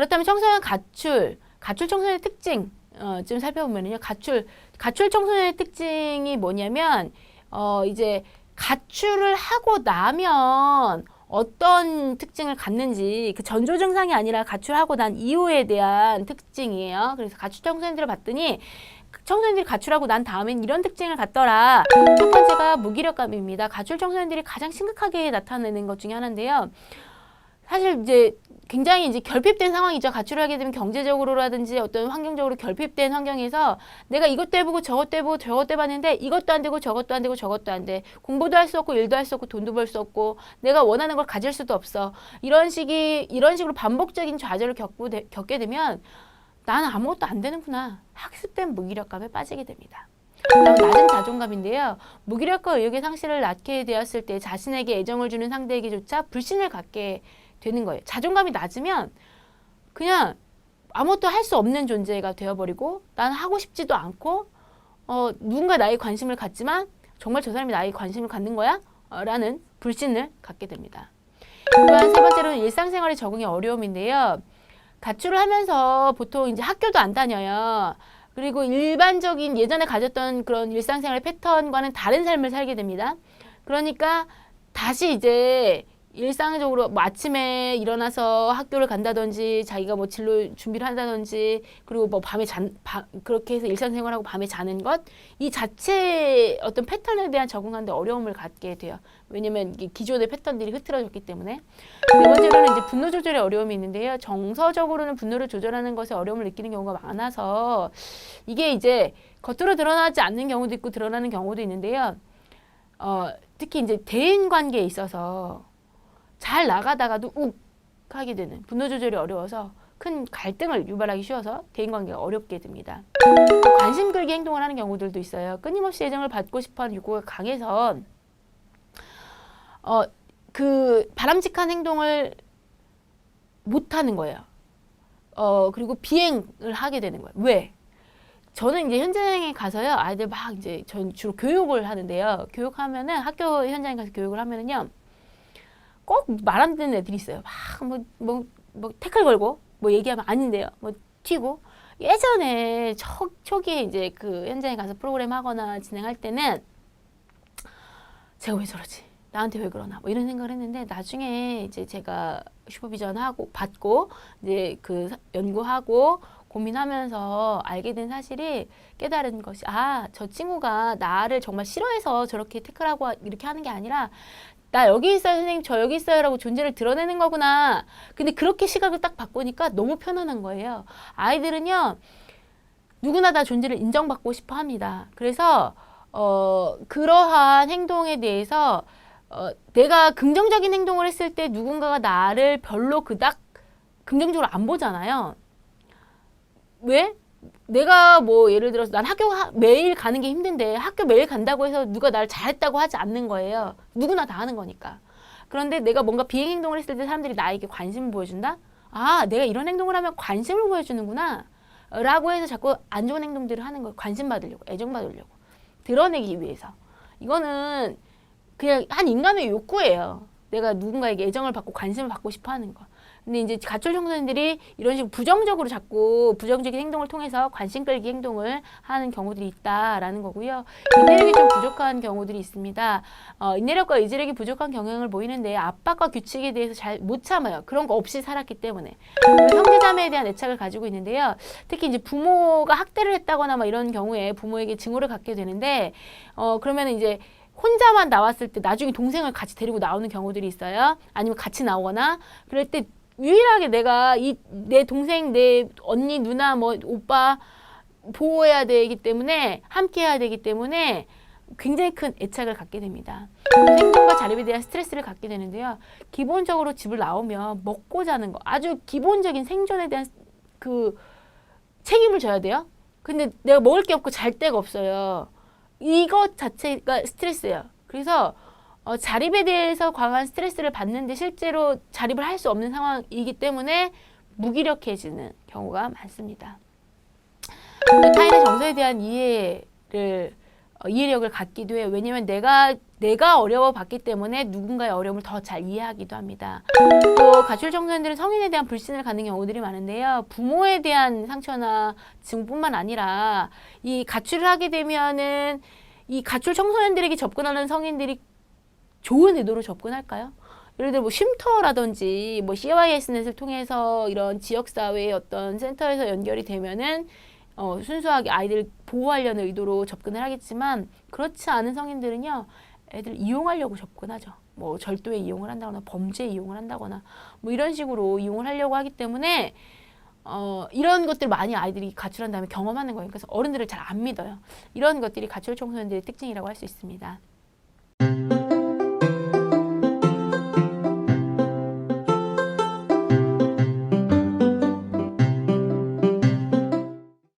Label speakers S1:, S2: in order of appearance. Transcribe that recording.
S1: 그렇다면 청소년 가출 청소년의 특징 좀 살펴보면요. 가출 청소년의 특징이 뭐냐면 이제 가출을 하고 나면 어떤 특징을 갖는지 그 전조 증상이 아니라 가출하고 난 이후에 대한 특징이에요. 그래서 가출 청소년들을 봤더니 청소년들이 가출하고 난 다음엔 이런 특징을 갖더라. 첫 번째가 무기력감입니다. 가출 청소년들이 가장 심각하게 나타내는 것 중에 하나인데요. 사실 이제 굉장히 이제 결핍된 상황이죠. 가출을 하게 되면 경제적으로라든지 어떤 환경적으로 결핍된 환경에서 내가 이것도 해보고 저것도 해보고 저것도 해봤는데 이것도 안 되고 저것도 안 되고 저것도 안 돼. 공부도 할 수 없고 일도 할 수 없고 돈도 벌 수 없고 내가 원하는 걸 가질 수도 없어. 이런 식으로 반복적인 좌절을 겪게 되면 나는 아무것도 안 되는구나. 학습된 무기력감에 빠지게 됩니다. 다음 낮은 자존감인데요. 무기력과 의욕의 상실을 낳게 되었을 때 자신에게 애정을 주는 상대에게조차 불신을 갖게 되는 거예요. 자존감이 낮으면 그냥 아무것도 할 수 없는 존재가 되어버리고 나는 하고 싶지도 않고 누군가 나의 관심을 갖지만 정말 저 사람이 나의 관심을 갖는 거야? 라는 불신을 갖게 됩니다. 또한 세 번째로는 일상생활에 적응의 어려움인데요. 가출을 하면서 보통 이제 학교도 안 다녀요. 그리고 일반적인 예전에 가졌던 그런 일상생활 패턴과는 다른 삶을 살게 됩니다. 그러니까 다시 이제 일상적으로 뭐 아침에 일어나서 학교를 간다든지 자기가 뭐 진로 준비를 한다든지 그리고 뭐 밤에 그렇게 해서 일상생활하고 밤에 자는 것 이 자체 어떤 패턴에 대한 적응하는데 어려움을 갖게 돼요. 왜냐면 이게 기존의 패턴들이 흐트러졌기 때문에. 네 번째로는 이제 분노 조절의 어려움이 있는데요. 정서적으로는 분노를 조절하는 것에 어려움을 느끼는 경우가 많아서 이게 이제 겉으로 드러나지 않는 경우도 있고 드러나는 경우도 있는데요. 특히 이제 대인 관계에 있어서 잘 나가다가도 욱 하게 되는 분노 조절이 어려워서 큰 갈등을 유발하기 쉬워서 대인관계가 어렵게 됩니다. 관심 끌기 행동을 하는 경우들도 있어요. 끊임없이 애정을 받고 싶어하는 욕구가 강해서 그 바람직한 행동을 못하는 거예요. 그리고 비행을 하게 되는 거예요. 왜? 저는 이제 현장에 가서요. 아이들 막 이제 전 주로 교육을 하는데요. 교육하면은 학교 현장에 가서 교육을 하면은요. 꼭 말 안 듣는 애들이 있어요. 막 뭐 태클 걸고 뭐 얘기하면 아닌데요. 뭐 튀고 예전에 초기에 이제 그 현장에 가서 프로그램 하거나 진행할 때는 제가 왜 저러지? 나한테 왜 그러나? 뭐 이런 생각을 했는데 나중에 이제 제가 슈퍼비전 하고 받고 이제 그 연구하고 고민하면서 알게 된 사실이 깨달은 것이 저 친구가 나를 정말 싫어해서 저렇게 태클하고 이렇게 하는 게 아니라 나 여기 있어요 선생님 저 여기 있어요 라고 존재를 드러내는 거구나. 근데 그렇게 시각을 딱 바꾸니까 너무 편안한 거예요. 아이들은요 누구나 다 존재를 인정받고 싶어 합니다. 그래서 그러한 행동에 대해서 내가 긍정적인 행동을 했을 때 누군가가 나를 별로 그닥 긍정적으로 안 보잖아요. 왜? 내가 뭐 예를 들어서 난 학교 매일 가는 게 힘든데 학교 매일 간다고 해서 누가 나를 잘했다고 하지 않는 거예요. 누구나 다 하는 거니까. 그런데 내가 뭔가 비행 행동을 했을 때 사람들이 나에게 관심을 보여준다? 내가 이런 행동을 하면 관심을 보여주는구나 라고 해서 자꾸 안 좋은 행동들을 하는 거예요. 관심 받으려고, 애정 받으려고, 드러내기 위해서. 이거는 그냥 한 인간의 욕구예요. 내가 누군가에게 애정을 받고 관심을 받고 싶어 하는 거. 근데 이제 가출 청소년들이 이런 식으로 부정적으로 자꾸 부정적인 행동을 통해서 관심 끌기 행동을 하는 경우들이 있다라는 거고요. 인내력이 좀 부족한 경우들이 있습니다. 인내력과 의지력이 부족한 경향을 보이는데 압박과 규칙에 대해서 잘 못 참아요. 그런 거 없이 살았기 때문에. 형제자매에 대한 애착을 가지고 있는데요. 특히 이제 부모가 학대를 했다거나 막 이런 경우에 부모에게 증오를 갖게 되는데 그러면 이제 혼자만 나왔을 때 나중에 동생을 같이 데리고 나오는 경우들이 있어요. 아니면 같이 나오거나 그럴 때 유일하게 내가 내 동생, 내 언니, 누나, 뭐 오빠 보호해야 되기 때문에 함께 해야 되기 때문에 굉장히 큰 애착을 갖게 됩니다. 행동과 자립에 대한 스트레스를 갖게 되는데요. 기본적으로 집을 나오면 먹고 자는 거 아주 기본적인 생존에 대한 그 책임을 져야 돼요. 근데 내가 먹을 게 없고 잘 데가 없어요. 이것 자체가 스트레스예요. 그래서 자립에 대해서 강한 스트레스를 받는데 실제로 자립을 할 수 없는 상황이기 때문에 무기력해지는 경우가 많습니다. 타인의 정서에 대한 이해를 이해력을 갖기도 해요. 왜냐면 내가 어려워봤기 때문에 누군가의 어려움을 더 잘 이해하기도 합니다. 또 가출 청소년들은 성인에 대한 불신을 갖는 경우들이 많은데요. 부모에 대한 상처나 증뿐만 아니라 이 가출을 하게 되면은 이 가출 청소년들에게 접근하는 성인들이 좋은 의도로 접근할까요? 예를 들어 뭐 쉼터라든지 뭐 CYS넷을 통해서 이런 지역사회의 어떤 센터에서 연결이 되면은 순수하게 아이들 보호하려는 의도로 접근을 하겠지만 그렇지 않은 성인들은요. 애들 이용하려고 접근하죠. 뭐 절도에 이용을 한다거나 범죄에 이용을 한다거나 뭐 이런 식으로 이용을 하려고 하기 때문에 이런 것들 많이 아이들이 가출한 다음에 경험하는 거예요. 그래서 어른들을 잘 안 믿어요. 이런 것들이 가출 청소년들의 특징이라고 할 수 있습니다.